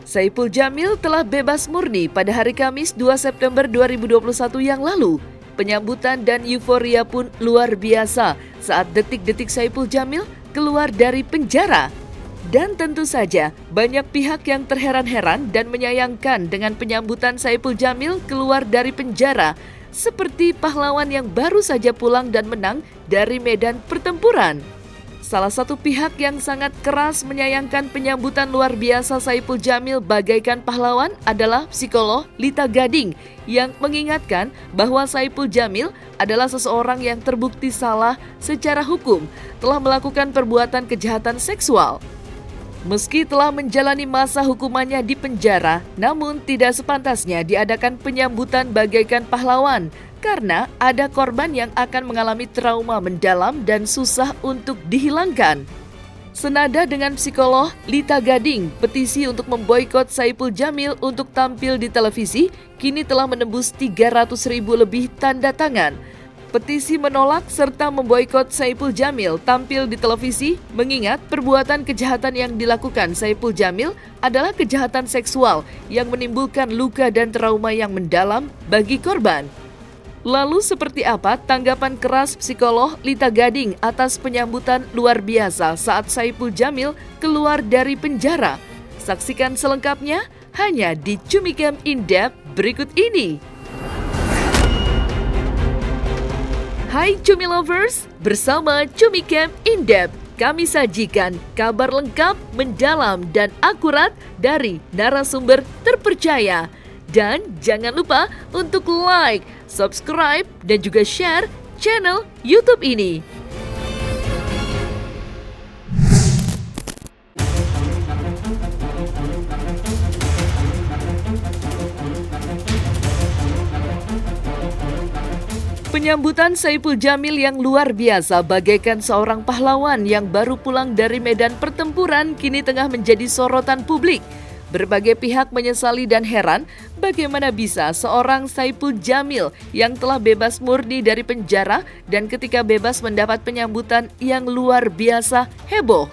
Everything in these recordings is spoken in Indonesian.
Saipul Jamil telah bebas murni pada hari Kamis 2 September 2021 yang lalu. Penyambutan dan euforia pun luar biasa saat detik-detik Saipul Jamil keluar dari penjara. Dan tentu saja banyak pihak yang terheran-heran dan menyayangkan dengan penyambutan Saipul Jamil keluar dari penjara, seperti pahlawan yang baru saja pulang dan menang dari medan pertempuran. Salah satu pihak yang sangat keras menyayangkan penyambutan luar biasa Saipul Jamil bagaikan pahlawan adalah psikolog Lita Gading yang mengingatkan bahwa Saipul Jamil adalah seseorang yang terbukti salah secara hukum telah melakukan perbuatan kejahatan seksual. Meski telah menjalani masa hukumannya di penjara, namun tidak sepantasnya diadakan penyambutan bagaikan pahlawan karena ada korban yang akan mengalami trauma mendalam dan susah untuk dihilangkan. Senada dengan psikolog Lita Gading, petisi untuk memboikot Saipul Jamil untuk tampil di televisi kini telah menembus 300.000 lebih tanda tangan. Petisi menolak serta memboikot Saipul Jamil tampil di televisi mengingat perbuatan kejahatan yang dilakukan Saipul Jamil adalah kejahatan seksual yang menimbulkan luka dan trauma yang mendalam bagi korban. Lalu seperti apa tanggapan keras psikolog Lita Gading atas penyambutan luar biasa saat Saipul Jamil keluar dari penjara? Saksikan selengkapnya hanya di Cumicam In-Depth berikut ini. Hai Cumi Lovers, bersama Cumicam In-Depth kami sajikan kabar lengkap, mendalam, dan akurat dari narasumber terpercaya. Dan jangan lupa untuk like, subscribe, dan juga share channel YouTube ini. Penyambutan Saipul Jamil yang luar biasa bagaikan seorang pahlawan yang baru pulang dari medan pertempuran kini tengah menjadi sorotan publik. Berbagai pihak menyesali dan heran bagaimana bisa seorang Saipul Jamil yang telah bebas murni dari penjara dan ketika bebas mendapat penyambutan yang luar biasa heboh.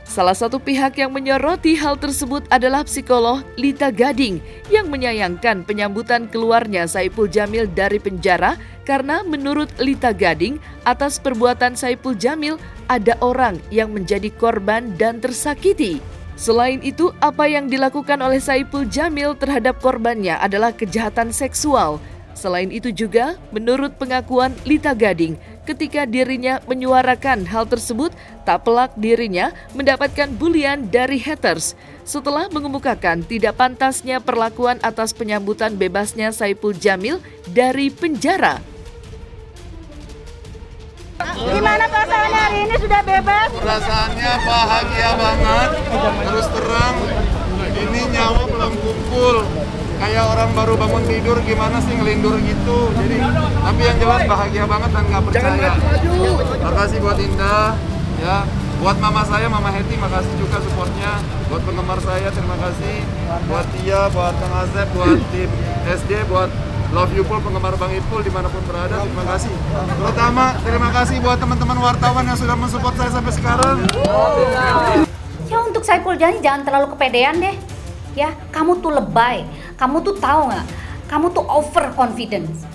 Salah satu pihak yang menyoroti hal tersebut adalah psikolog Lita Gading yang menyayangkan penyambutan keluarnya Saipul Jamil dari penjara karena menurut Lita Gading atas perbuatan Saipul Jamil ada orang yang menjadi korban dan tersakiti. Selain itu, apa yang dilakukan oleh Saipul Jamil terhadap korbannya adalah kejahatan seksual. Selain itu juga, menurut pengakuan Lita Gading, ketika dirinya menyuarakan hal tersebut, tak pelak dirinya mendapatkan bulian dari haters setelah mengemukakan tidak pantasnya perlakuan atas penyambutan bebasnya Saipul Jamil dari penjara. Gimana perasaannya hari ini sudah bebas? Perasaannya bahagia banget, terus terang ini nyawa belum kumpul. Kayak orang baru bangun tidur gimana sih ngelindur gitu. Jadi tapi yang jelas bahagia banget dan nggak percaya. Makasih buat Indah, ya. Buat mama saya, Mama Heti, makasih juga supportnya. Buat penggemar saya, terima kasih. Buat Tia, buat Kang Asep, buat tim SD, buat Love You Pul, penggemar Bang Ipul dimanapun berada, terima kasih. Terutama terima kasih buat teman-teman wartawan yang sudah mensupport saya sampai sekarang. Ya untuk Saipul Jamil jangan terlalu kepedean deh. Ya, kamu tuh lebay. Kamu tuh tahu nggak? Kamu tuh over confidence.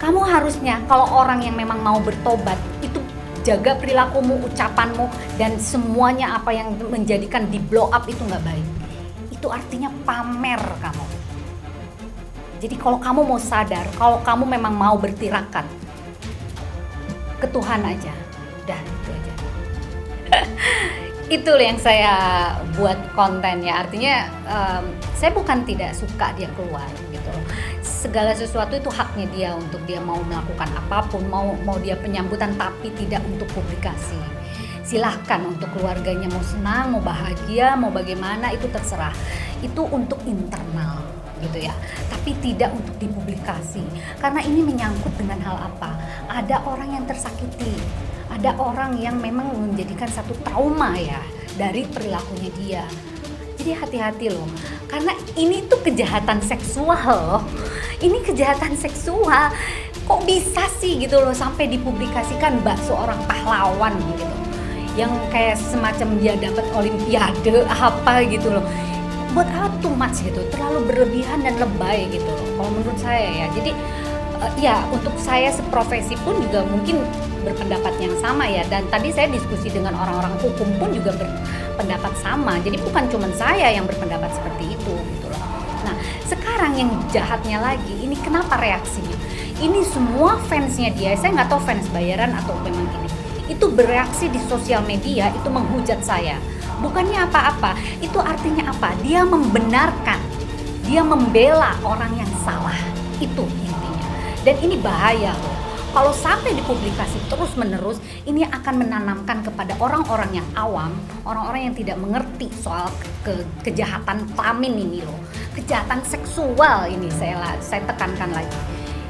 Kamu harusnya kalau orang yang memang mau bertobat itu jaga perilakumu, ucapanmu, dan semuanya apa yang menjadikan di blow up itu nggak baik. Itu artinya pamer kamu. Jadi kalau kamu mau sadar, kalau kamu memang mau bertirakat, ke Tuhan aja. Udah, itu aja. Itu yang saya buat konten ya. Artinya saya bukan tidak suka dia keluar gitu. Segala sesuatu itu haknya dia untuk dia mau melakukan apapun, mau dia penyambutan tapi tidak untuk publikasi. Silahkan untuk keluarganya mau senang, mau bahagia, mau bagaimana itu terserah. Itu untuk internal gitu ya. Tapi tidak untuk dipublikasi. Karena ini menyangkut dengan hal apa? Ada orang yang tersakiti. Ada orang yang memang menjadikan satu trauma ya dari perilakunya dia. Jadi hati-hati loh, karena ini tuh kejahatan seksual loh. Ini kejahatan seksual. Kok bisa sih gitu loh sampai dipublikasikan seorang pahlawan gitu. Yang kayak semacam dia dapat olimpiade apa gitu loh. buat apa too much gitu, terlalu berlebihan dan lebay gitu loh kalau menurut saya ya. Jadi ya untuk saya seprofesi pun juga mungkin berpendapat yang sama ya, dan tadi saya diskusi dengan orang-orang hukum pun juga berpendapat sama. Jadi bukan cuma saya yang berpendapat seperti itu gitu loh. Nah sekarang yang jahatnya lagi, ini kenapa reaksinya? Ini semua fansnya dia, saya nggak tahu fans bayaran atau memang ini, itu bereaksi di sosial media, itu menghujat saya. Bukannya apa-apa, itu artinya apa? Dia membenarkan, dia membela orang yang salah, itu intinya. Dan ini bahaya loh. Kalau sampai dipublikasi terus-menerus, ini akan menanamkan kepada orang-orang yang awam, orang-orang yang tidak mengerti soal kejahatan kelamin ini loh. Kejahatan seksual ini saya tekankan lagi.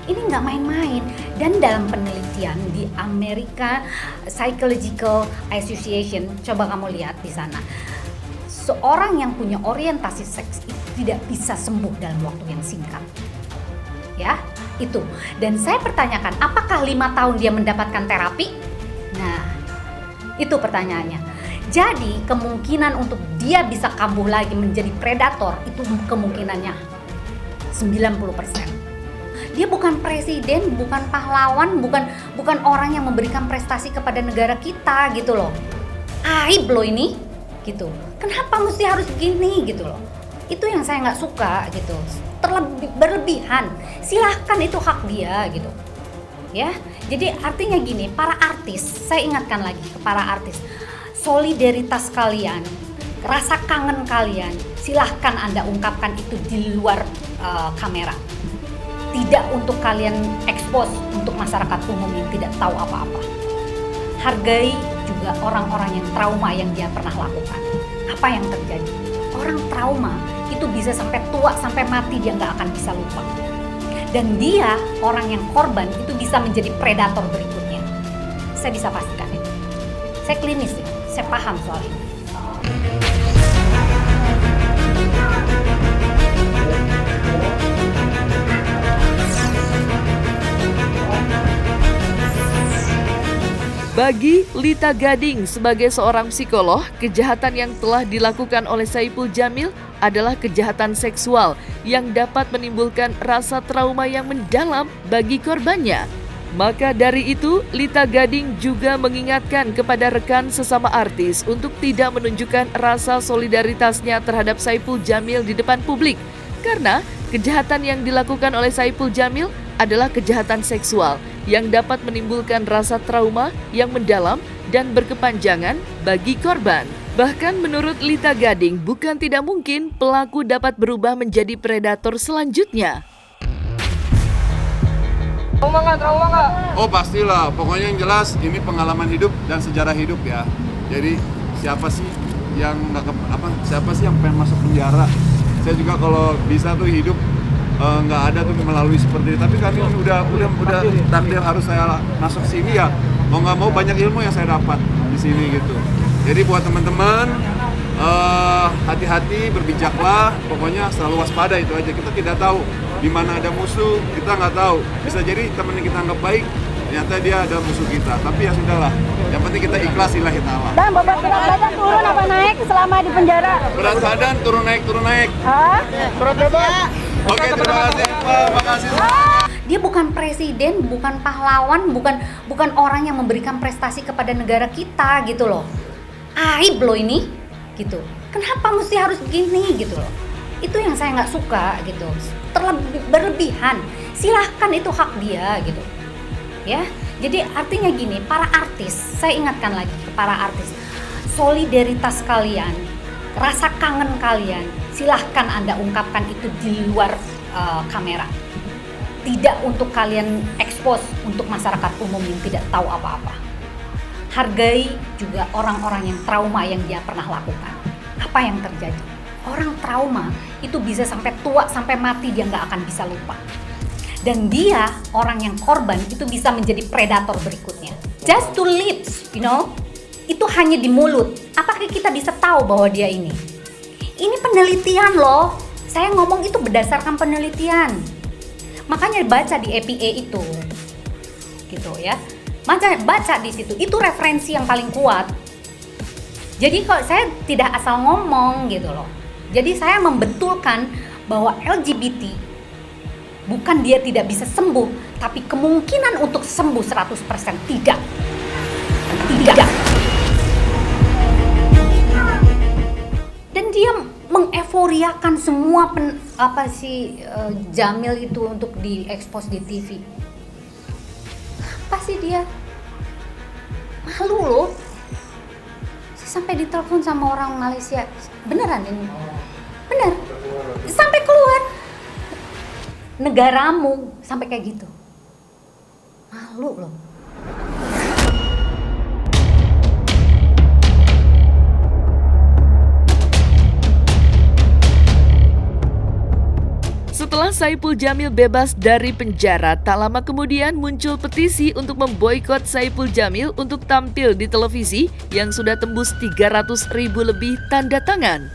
Ini nggak main-main. Dan dalam penelitian di Amerika Psychological Association, coba kamu lihat di sana, seorang yang punya orientasi seks itu tidak bisa sembuh dalam waktu yang singkat. Ya, itu. Dan saya pertanyakan, apakah 5 tahun dia mendapatkan terapi? Nah, itu pertanyaannya. Jadi kemungkinan untuk dia bisa kambuh lagi menjadi predator itu kemungkinannya 90%. Dia bukan presiden, bukan pahlawan, bukan orang yang memberikan prestasi kepada negara kita gitu loh. Aib loh ini, gitu. Kenapa mesti harus begini gitu loh? Itu yang saya nggak suka gitu. Berlebihan. Silahkan, itu hak dia gitu. Ya, jadi artinya gini, para artis, saya ingatkan lagi ke para artis, solidaritas kalian, rasa kangen kalian, silahkan Anda ungkapkan itu di luar kamera. Tidak untuk kalian expose untuk masyarakat umum yang tidak tahu apa-apa. Hargai juga orang-orang yang trauma yang dia pernah lakukan. Apa yang terjadi? Orang trauma itu bisa sampai tua, sampai mati dia nggak akan bisa lupa. Dan dia, orang yang korban, itu bisa menjadi predator berikutnya. Saya bisa pastikan itu. Saya klinis ya, saya paham soal ini. Bagi Lita Gading sebagai seorang psikolog, kejahatan yang telah dilakukan oleh Saipul Jamil adalah kejahatan seksual yang dapat menimbulkan rasa trauma yang mendalam bagi korbannya. Maka dari itu, Lita Gading juga mengingatkan kepada rekan sesama artis untuk tidak menunjukkan rasa solidaritasnya terhadap Saipul Jamil di depan publik. Karena kejahatan yang dilakukan oleh Saipul Jamil adalah kejahatan seksual yang dapat menimbulkan rasa trauma yang mendalam dan berkepanjangan bagi korban. Bahkan menurut Lita Gading, bukan tidak mungkin pelaku dapat berubah menjadi predator selanjutnya. Trauma nggak? Oh pastilah, pokoknya yang jelas ini pengalaman hidup dan sejarah hidup ya. Jadi siapa sih yang pengen masuk penjara? Saya juga kalau bisa tuh hidup nggak ada tuh melalui seperti itu. Tapi kan ini udah takdir harus saya masuk sini ya. Mau nggak mau banyak ilmu yang saya dapat di sini gitu. Jadi buat teman-teman hati-hati, berbijaklah. Pokoknya selalu waspada, itu aja. Kita tidak tahu di mana ada musuh, kita nggak tahu. Bisa jadi teman yang kita anggap baik, ternyata dia ada musuh kita. Tapi ya sudahlah. Yang penting kita ikhlas lillahi ta'ala. Dan berat badan turun apa naik selama di penjara? Berat badan turun naik. Hah? Berat badan? Oke, terima kasih Pak, makasih. Dia bukan presiden, bukan pahlawan, bukan orang yang memberikan prestasi kepada negara kita gitu loh. Aib loh ini, gitu. Kenapa mesti harus begini gitu loh? Itu yang saya nggak suka gitu. Berlebihan. Silahkan, itu hak dia gitu. Ya, jadi artinya gini, para artis, saya ingatkan lagi ke para artis, solidaritas kalian, rasa kangen kalian, silahkan Anda ungkapkan itu di luar kamera. Tidak untuk kalian expose untuk masyarakat umum yang tidak tahu apa-apa. Hargai juga orang-orang yang trauma yang dia pernah lakukan. Apa yang terjadi? Orang trauma itu bisa sampai tua, sampai mati dia nggak akan bisa lupa. Dan dia, orang yang korban, itu bisa menjadi predator berikutnya. Just to lips, you know, itu hanya di mulut. Apakah kita bisa tahu bahwa dia ini? Ini penelitian loh. Saya ngomong itu berdasarkan penelitian. Makanya baca di EPA itu, gitu ya. Baca di situ. Itu referensi yang paling kuat. Jadi kok saya tidak asal ngomong gitu loh. Jadi saya membetulkan bahwa LGBT bukan dia tidak bisa sembuh, tapi kemungkinan untuk sembuh 100% tidak. Tidak. Dan dia mengeuforiakan semua Jamil itu untuk diekspos di TV. Pasti dia malu loh. Saya sampai ditelepon sama orang Malaysia. Beneran ini? Bener. Sampai keluar. Negaramu sampai kayak gitu. Malu loh. Setelah Saipul Jamil bebas dari penjara, tak lama kemudian muncul petisi untuk memboikot Saipul Jamil untuk tampil di televisi yang sudah tembus 300.000 lebih tanda tangan.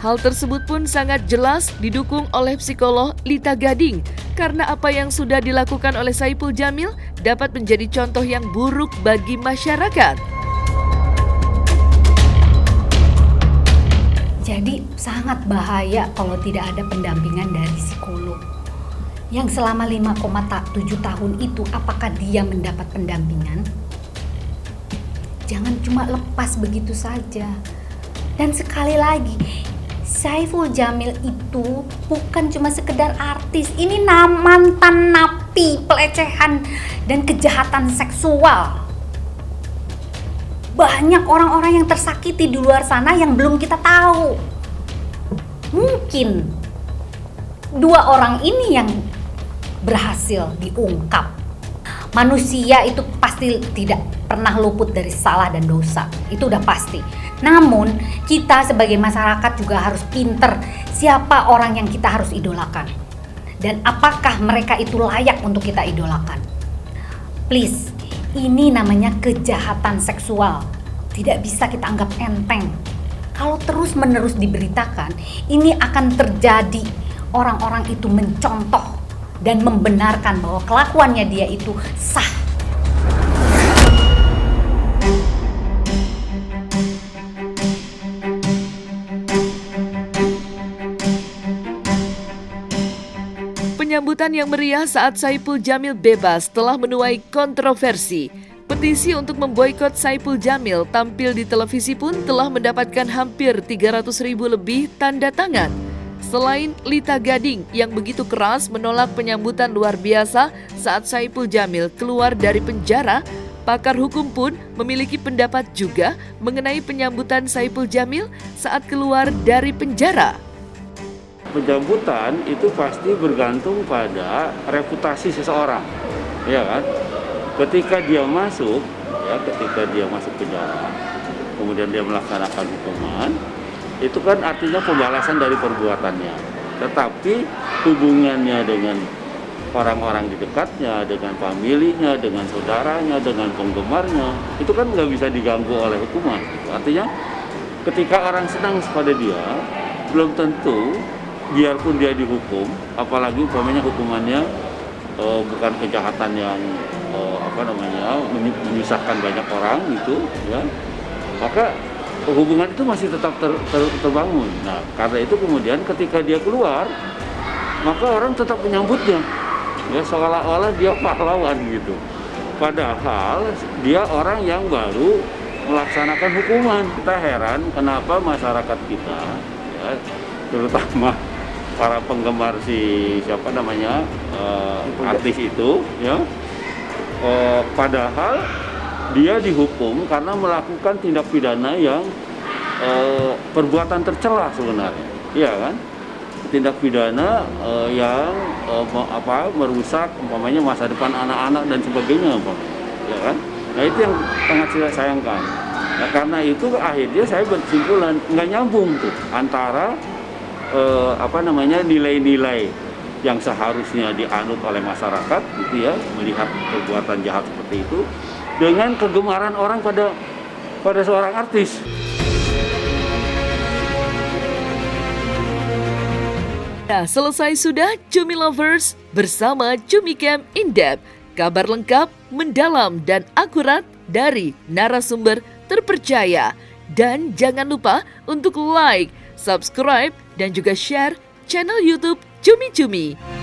Hal tersebut pun sangat jelas didukung oleh psikolog Lita Gading karena apa yang sudah dilakukan oleh Saipul Jamil dapat menjadi contoh yang buruk bagi masyarakat. Jadi sangat bahaya kalau tidak ada pendampingan dari psikolog. Yang selama 5,7 tahun itu apakah dia mendapat pendampingan? Jangan cuma lepas begitu saja. Dan sekali lagi, Saipul Jamil itu bukan cuma sekedar artis. Ini mantan napi pelecehan dan kejahatan seksual. Banyak orang-orang yang tersakiti di luar sana yang belum kita tahu. Mungkin 2 orang ini yang berhasil diungkap. Manusia itu pasti tidak pernah luput dari salah dan dosa. Itu udah pasti. Namun kita sebagai masyarakat juga harus pinter siapa orang yang kita harus idolakan. Dan apakah mereka itu layak untuk kita idolakan. Please. Ini namanya kejahatan seksual. Tidak bisa kita anggap enteng. Kalau terus-menerus diberitakan, ini akan terjadi. Orang-orang itu mencontoh dan membenarkan bahwa kelakuannya dia itu sah. Penyambutan yang meriah saat Saipul Jamil bebas telah menuai kontroversi. Petisi untuk memboikot Saipul Jamil tampil di televisi pun telah mendapatkan hampir 300.000 lebih tanda tangan. Selain Lita Gading yang begitu keras menolak penyambutan luar biasa saat Saipul Jamil keluar dari penjara, pakar hukum pun memiliki pendapat juga mengenai penyambutan Saipul Jamil saat keluar dari penjara. Penyambutan itu pasti bergantung pada reputasi seseorang, ya kan? Ketika dia masuk penjara, kemudian dia melaksanakan hukuman, itu kan artinya pembalasan dari perbuatannya. Tetapi hubungannya dengan orang-orang di dekatnya, dengan familinya, dengan saudaranya, dengan penggemarnya, itu kan nggak bisa diganggu oleh hukuman. Artinya ketika orang senang kepada dia, belum tentu biarpun dia dihukum, apalagi umpamanya hukumannya bukan kejahatan yang menyusahkan banyak orang gitu, ya, maka hubungan itu masih tetap terbangun. Nah, karena itu kemudian ketika dia keluar, maka orang tetap menyambutnya, ya, seolah-olah dia pahlawan gitu. Padahal dia orang yang baru melaksanakan hukuman. Kita heran kenapa masyarakat kita, ya, terutama para penggemar artis itu, ya, padahal dia dihukum karena melakukan tindak pidana yang perbuatan tercela sebenarnya, ya kan? Tindak pidana yang merusak umpamanya masa depan anak-anak dan sebagainya, ya kan? Nah, itu yang sangat saya sayangkan. Nah, karena itu akhirnya saya berkesimpulan nggak nyambung tuh antara nilai-nilai yang seharusnya dianut oleh masyarakat gitu, ya, melihat perbuatan jahat seperti itu dengan kegemaran orang pada seorang artis. Nah, selesai sudah Cumi Lovers bersama Cumi Camp In-Depth. Kabar lengkap, mendalam, dan akurat dari narasumber terpercaya. Dan jangan lupa untuk like, subscribe, dan juga share channel YouTube Cumi Cumi.